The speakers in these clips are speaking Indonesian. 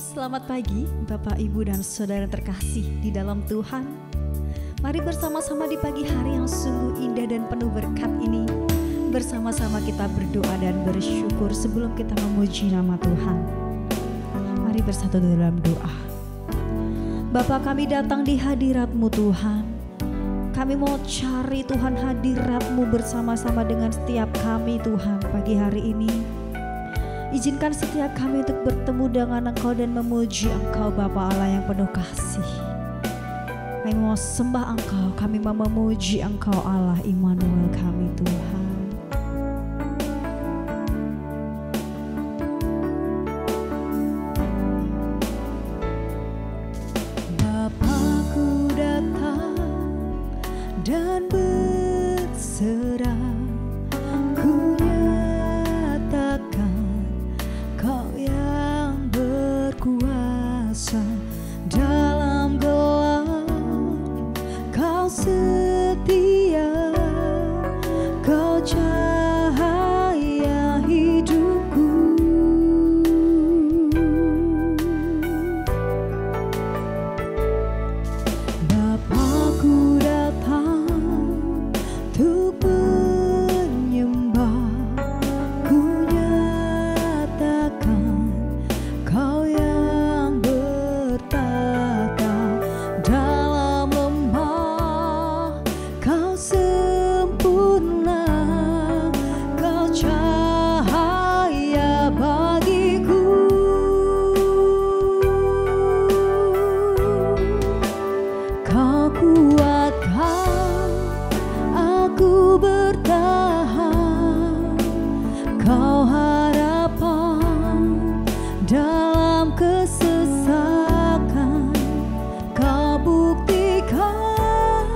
Selamat pagi Bapak, Ibu, dan Saudara terkasih di dalam Tuhan. Mari bersama-sama di pagi hari yang sungguh indah dan penuh berkat ini, bersama-sama kita berdoa dan bersyukur sebelum kita memuji nama Tuhan. Mari bersatu dalam doa. Bapa, kami datang di hadirat-Mu Tuhan. Kami mau cari Tuhan hadirat-Mu bersama-sama dengan setiap kami Tuhan pagi hari ini. Izinkan setiap kami untuk bertemu dengan Engkau dan memuji Engkau Bapa Allah yang penuh kasih. Kami mau sembah Engkau, kami mau memuji Engkau Allah Immanuel kami Tuhan. Bapa-Ku datang dan berserah, ku nyatakan Kau yang berkuasa dalam gelap, Kau setia, Kau cahaya hidupku. Bapa-Ku datang untuk menyembah, ku nyatakan Kau yang bertata dalam lembah, Kau sempurna, Kau cahaya bagiku. Kau kuatkan aku bertahan, Kau harapan dalam kesesakan, Kau buktikan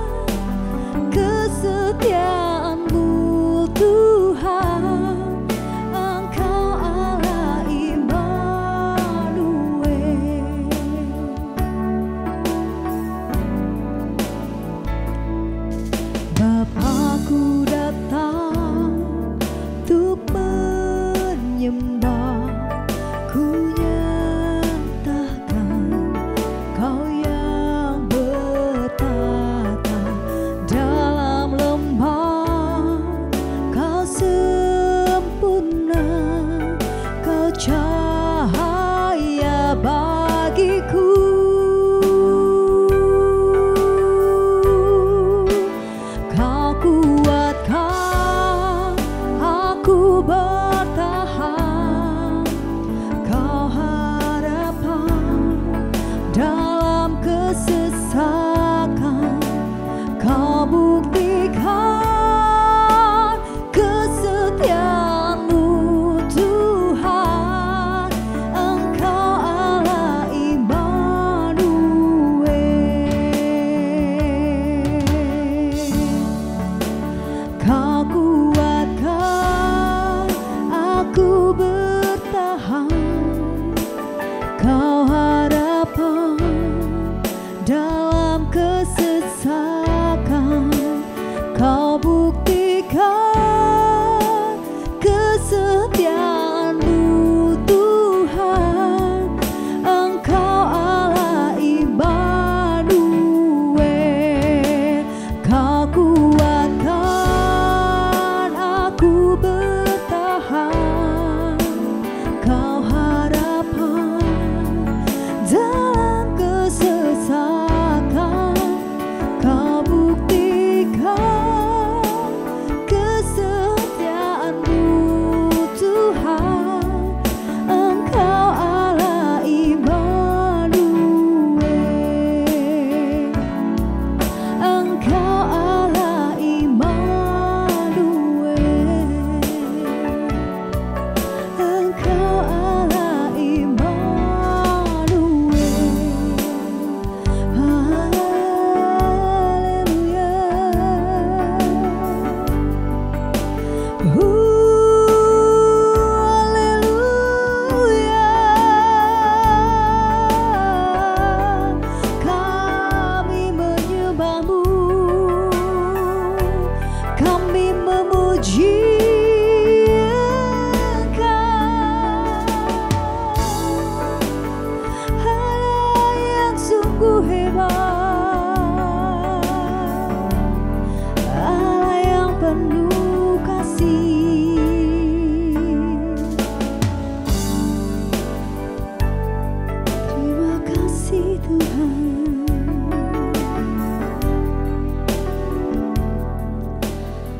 kesetiaan-Mu Tuhan. Engkau Allah Immanuel. Bapa-Ku datang untuk menyembah, ku nyatakan sungguh hebat, Allah yang penuh kasih. Terima kasih Tuhan.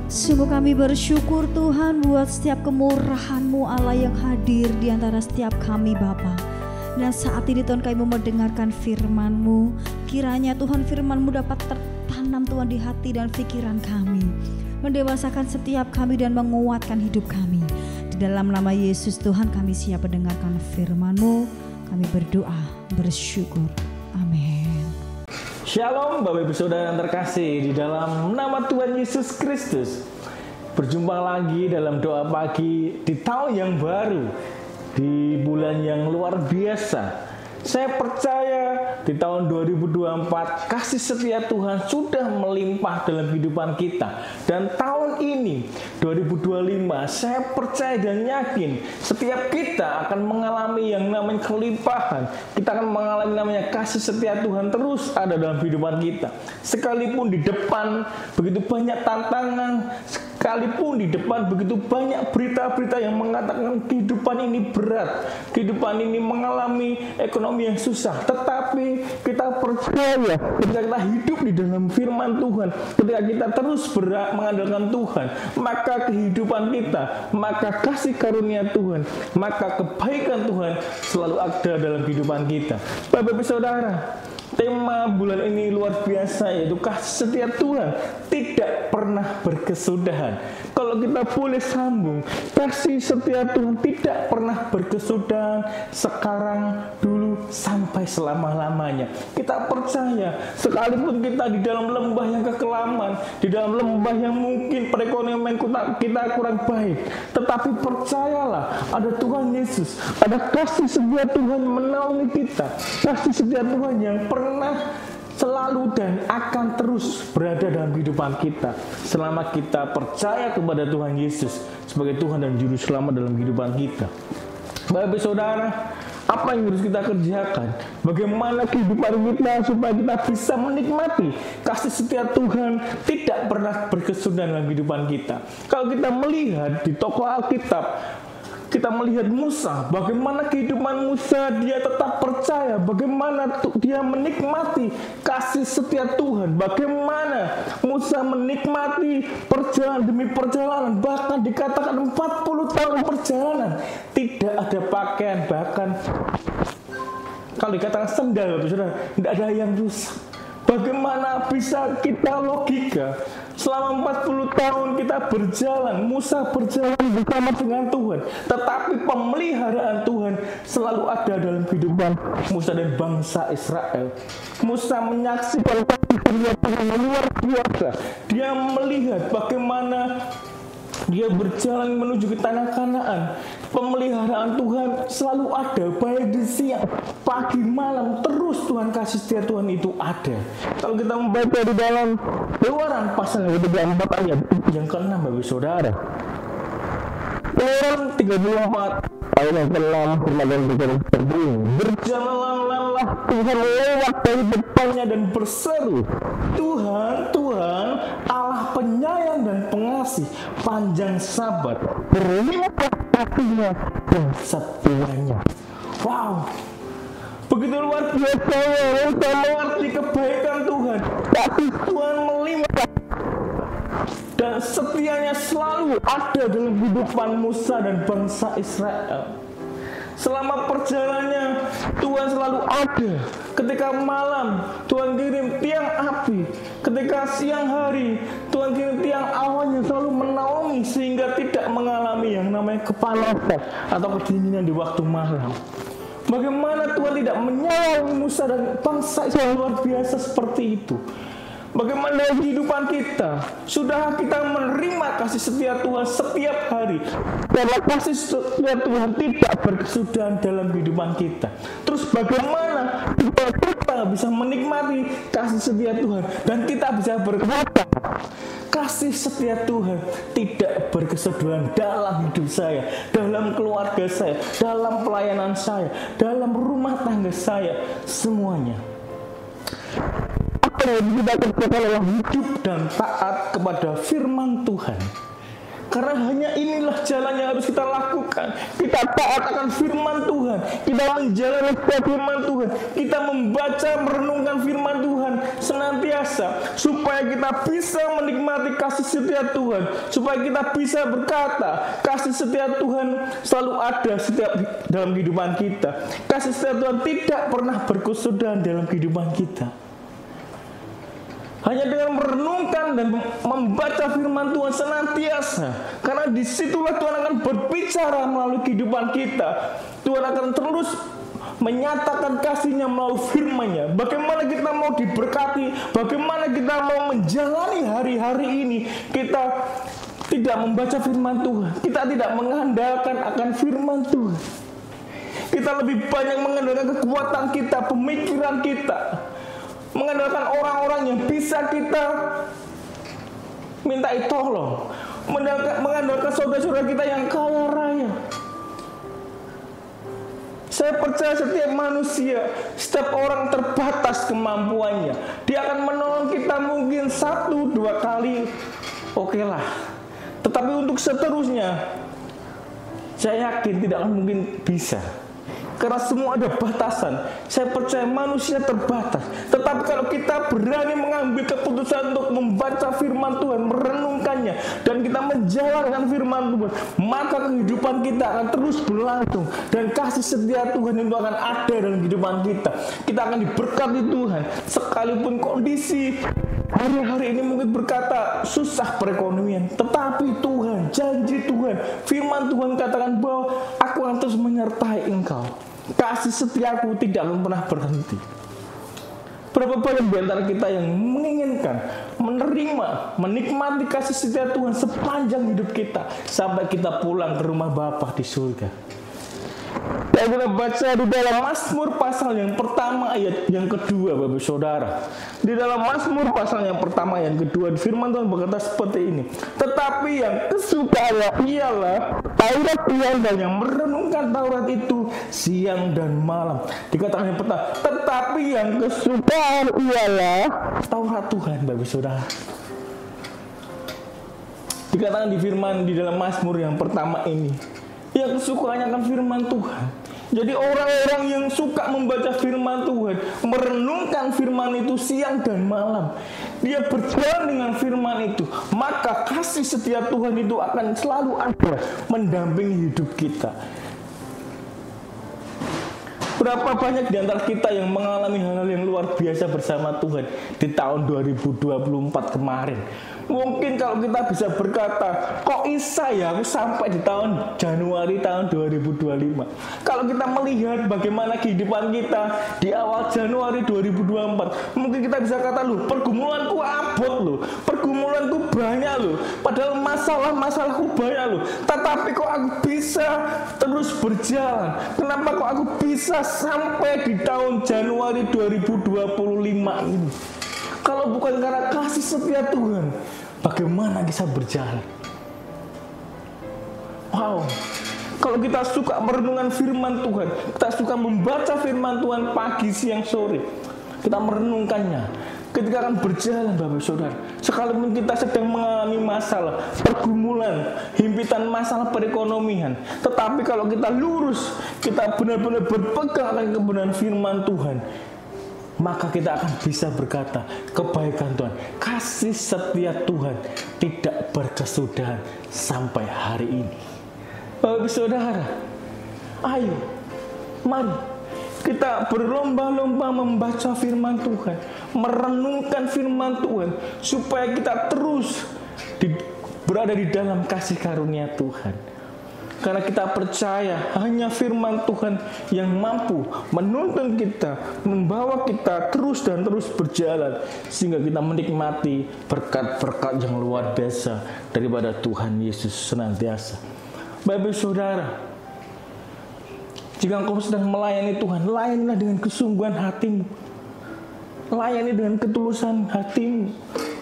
Sungguh kami bersyukur Tuhan buat setiap kemurahan-Mu Allah yang hadir di antara setiap kami Bapa. Dan saat ini Tuhan kami mau mendengarkan firman-Mu. Kiranya Tuhan firman-Mu dapat tertanam Tuhan di hati dan pikiran kami, mendewasakan setiap kami dan menguatkan hidup kami. Di dalam nama Yesus Tuhan kami siap mendengarkan firman-Mu. Kami berdoa, bersyukur. Amin. Shalom Bapak Ibu Saudara yang terkasih, di dalam nama Tuhan Yesus Kristus. Berjumpa lagi dalam doa pagi di tahun yang baru, di bulan yang luar biasa. Saya percaya di tahun 2024 kasih setia Tuhan sudah melimpah dalam kehidupan kita. Dan tahun ini 2025 saya percaya dan yakin setiap kita akan mengalami yang namanya kelimpahan. Kita akan mengalami namanya kasih setia Tuhan terus ada dalam kehidupan kita. Sekalipun di depan begitu banyak tantangan, sekalipun di depan begitu banyak berita-berita yang mengatakan kehidupan ini berat, kehidupan ini mengalami ekonomi yang susah, tetapi kita percaya ketika kita hidup di dalam firman Tuhan, ketika kita terus mengandalkan Tuhan, maka kehidupan kita, maka kasih karunia Tuhan, maka kebaikan Tuhan selalu ada dalam kehidupan kita. Bapak-Ibu Saudara, tema bulan ini luar biasa, yaitu kasih setia Tuhan tidak pernah berkesudahan. Kalau kita boleh sambung, kasih setia Tuhan tidak pernah berkesudahan, sekarang, dulu, sampai selama-lamanya. Kita percaya, sekalipun kita di dalam lembah yang kekelaman, di dalam lembah yang mungkin perekonomian kita kurang baik, tetapi percayalah, ada Tuhan Yesus, ada kasih setia Tuhan menaungi kita, kasih setia Tuhan yang pernah, selalu dan akan terus berada dalam kehidupan kita selama kita percaya kepada Tuhan Yesus sebagai Tuhan dan Juru Selamat dalam kehidupan kita. Bapak Saudara, apa yang harus kita kerjakan? Bagaimana kehidupan kita supaya kita bisa menikmati kasih setia Tuhan tidak pernah berkesudahan dalam kehidupan kita? Kalau kita melihat di tokoh Alkitab, kita melihat Musa, bagaimana kehidupan Musa, dia tetap percaya, bagaimana dia menikmati kasih setia Tuhan, bagaimana Musa menikmati perjalanan demi perjalanan, bahkan dikatakan 40 tahun perjalanan, tidak ada pakaian, bahkan kalau dikatakan sendal, tidak ada yang rusak. Bagaimana bisa kita logika? Selama 40 tahun kita berjalan, Musa berjalan bersama dengan Tuhan, tetapi pemeliharaan Tuhan selalu ada dalam kehidupan Musa dan bangsa Israel. Musa menyaksikan kasih karunia Tuhan yang luar biasa. Dia melihat bagaimana dia berjalan menuju ke tanah Kanaan. Pemeliharaan Tuhan selalu ada, baik di siang, pagi, malam, terus Tuhan kasih setia Tuhan itu ada. Kalau kita membaca di dalam Keluaran pasal yang ke-34 ayat yang ke-6, Bapak Saudara. Keluaran 34 ayat yang ke-6, firman Tuhan seperti ini. Berjalanlah Tuhan lewat dari depannya dan berseru, Tuhan, Tuhan, Allah penyayang dan pengasih, panjang sabar, berlimpah kasihnya dan setianya. Wow, begitu luar biasa ya, kita mengerti kebaikan Tuhan, kasih Tuhan melimpah dan setianya selalu ada dalam kehidupan Musa dan bangsa Israel. Selama perjalanannya Tuhan selalu ada. Ketika malam Tuhan kirim tiang api, ketika siang hari Tuhan kirim tiang awan yang selalu menaungi sehingga tidak mengalami yang namanya kepanasan atau kedinginan di waktu malam. Bagaimana Tuhan tidak menyayangi Musa dan bangsa Israel luar biasa seperti itu. Bagaimana kehidupan kita? Sudah kita menerima kasih setia Tuhan setiap hari. Karena kasih setia Tuhan tidak berkesudahan dalam kehidupan kita. Terus bagaimana kita bisa menikmati kasih setia Tuhan dan kita bisa berkata, kasih setia Tuhan tidak berkesudahan dalam hidup saya, dalam keluarga saya, dalam pelayanan saya, dalam rumah tangga saya, semuanya. Apa yang kita kerjakan adalah hidup dan taat kepada firman Tuhan. Karena hanya inilah jalan yang harus kita lakukan. Kita taat akan firman Tuhan. Kita menjalani firman Tuhan. Kita membaca, merenungkan firman Tuhan senantiasa. Supaya kita bisa menikmati kasih setia Tuhan. Supaya kita bisa berkata, kasih setia Tuhan selalu ada setiap dalam kehidupan kita. Kasih setia Tuhan tidak pernah berkesudahan dalam kehidupan kita. Hanya dengan merenungkan dan membaca firman Tuhan senantiasa. Karena disitulah Tuhan akan berbicara melalui kehidupan kita. Tuhan akan terus menyatakan kasih-Nya melalui firman-Nya. Bagaimana kita mau diberkati, bagaimana kita mau menjalani hari-hari ini. Kita tidak membaca firman Tuhan. Kita tidak mengandalkan akan firman Tuhan. Kita lebih banyak mengandalkan kekuatan kita, pemikiran kita. Mengandalkan orang-orang yang bisa kita mintai tolong, mengandalkan saudara-saudara kita yang kaya raya. Saya percaya setiap manusia, setiap orang terbatas kemampuannya. Dia akan menolong kita mungkin 1-2 kali, oke lah. Tetapi untuk seterusnya, saya yakin tidak akan mungkin bisa. Karena semua ada batasan. Saya percaya manusia terbatas. Tetapi kalau kita berani mengambil keputusan untuk membaca firman Tuhan, merenungkannya, dan kita menjalankan firman Tuhan, maka kehidupan kita akan terus berlangsung. Dan kasih setia Tuhan itu akan ada dalam kehidupan kita. Kita akan diberkati Tuhan. Sekalipun kondisi hari-hari ini mungkin berkata susah perekonomian, tetapi Tuhan, janji Tuhan, firman Tuhan katakan bahwa aku akan terus menyertai engkau. Kasih setiaku tidak akan pernah berhenti. Berapa banyak di antara kita yang menginginkan, menerima, menikmati kasih setia Tuhan sepanjang hidup kita sampai kita pulang ke rumah Bapa di surga. Saya kita baca di dalam Mazmur pasal yang pertama ayat yang kedua, Bapak Saudara. Di dalam Mazmur pasal yang pertama yang kedua, firman Tuhan berkata seperti ini. Tetapi yang kesukaannya ialah Taurat Tuhan, dan yang merenungkan Taurat itu siang dan malam. Dikatakan yang pertama, tetapi yang kesukaan ialah Taurat Tuhan, Bapak Saudara. Dikatakan di firman di dalam Mazmur yang pertama ini, yang kesukaannya akan firman Tuhan. Jadi orang-orang yang suka membaca firman Tuhan, merenungkan firman itu siang dan malam, dia berjalan dengan firman itu, maka kasih setia Tuhan itu akan selalu ada mendampingi hidup kita. Berapa banyak di antara kita yang mengalami hal-hal yang luar biasa bersama Tuhan di tahun 2024 kemarin. Mungkin kalau kita bisa berkata, kok bisa ya aku sampai di tahun Januari tahun 2025. Kalau kita melihat bagaimana kehidupan kita di awal Januari 2024, mungkin kita bisa kata, loh pergumulanku abot loh, pergumulanku banyak loh, padahal masalah-masalahku banyak loh, tetapi kok aku bisa terus berjalan. Kenapa kok aku bisa sampai di tahun Januari 2025 ini? Kalau bukan karena kasih setia Tuhan, bagaimana kita berjalan? Wow, kalau kita suka merenungkan firman Tuhan, kita suka membaca firman Tuhan pagi, siang, sore, kita merenungkannya, ketika akan berjalan, Bapak Saudara, sekalipun kita sedang mengalami masalah, pergumulan, himpitan masalah perekonomian, tetapi kalau kita lurus, kita benar-benar berpegang akan kebenaran firman Tuhan, maka kita akan bisa berkata, kebaikan Tuhan, kasih setia Tuhan tidak berkesudahan sampai hari ini. Bapak Saudara, ayo, mari kita berlomba-lomba membaca firman Tuhan, merenungkan firman Tuhan, supaya kita terus berada di dalam kasih karunia Tuhan. Karena kita percaya hanya firman Tuhan yang mampu menuntun kita, membawa kita terus dan terus berjalan, sehingga kita menikmati berkat-berkat yang luar biasa daripada Tuhan Yesus senantiasa. Bapak Saudara, jika engkau sedang melayani Tuhan, layanilah dengan kesungguhan hatimu, layani dengan ketulusan hatimu.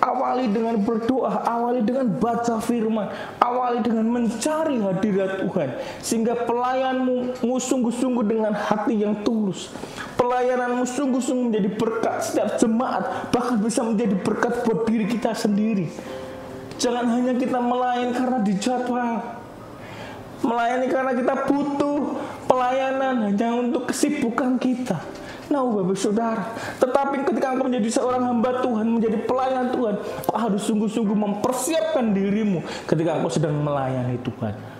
Awali dengan berdoa, awali dengan baca firman, awali dengan mencari hadirat Tuhan, sehingga pelayanmu sungguh-sungguh dengan hati yang tulus. pelayananmu sungguh-sungguh menjadi berkat setiap jemaat, bahkan bisa menjadi berkat buat diri kita sendiri. Jangan hanya kita melayani karena dijadwal, melayani karena kita butuh pelayanan hanya untuk kesibukan kita. Nah, Bapak Saudara, tetapi ketika engkau menjadi seorang hamba Tuhan, menjadi pelayan Tuhan, kau harus sungguh-sungguh mempersiapkan dirimu ketika engkau sedang melayani Tuhan.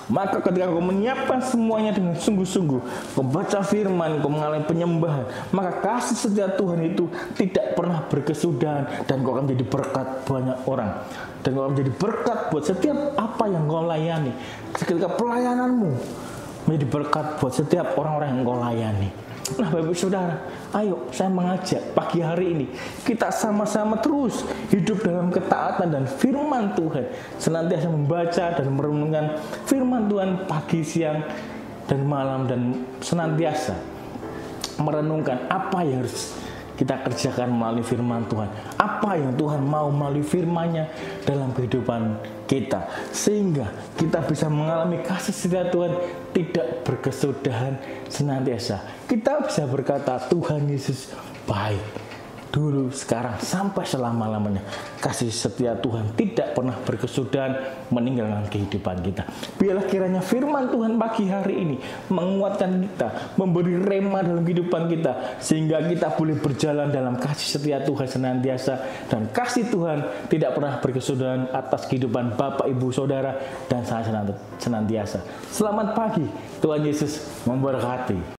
Maka ketika engkau menyiapkan semuanya dengan sungguh-sungguh, kau baca firman, kau mengalami penyembahan, maka kasih setia Tuhan itu tidak pernah berkesudahan, dan kau akan menjadi berkat banyak orang. Dan kau akan menjadi berkat buat setiap apa yang kau layani. Ketika pelayananmu menjadi berkat buat setiap orang-orang yang kau layani. Nah, Bapak Saudara, ayo saya mengajak pagi hari ini kita sama-sama terus hidup dalam ketaatan dan firman Tuhan, senantiasa membaca dan merenungkan firman Tuhan pagi, siang, dan malam, dan senantiasa merenungkan apa yang harus kita kerjakan melalui firman Tuhan, apa yang Tuhan mau melalui firman-Nya dalam kehidupan kita, sehingga kita bisa mengalami kasih setia Tuhan tidak berkesudahan senantiasa. Kita bisa berkata Tuhan Yesus baik dulu, sekarang, sampai selama-lamanya. Kasih setia Tuhan tidak pernah berkesudahan meninggalkan kehidupan kita. Biarlah kiranya firman Tuhan pagi hari ini menguatkan kita, memberi rema dalam kehidupan kita, sehingga kita boleh berjalan dalam kasih setia Tuhan senantiasa, dan kasih Tuhan tidak pernah berkesudahan atas kehidupan Bapak, Ibu, Saudara, dan saya senantiasa. Selamat pagi, Tuhan Yesus memberkati.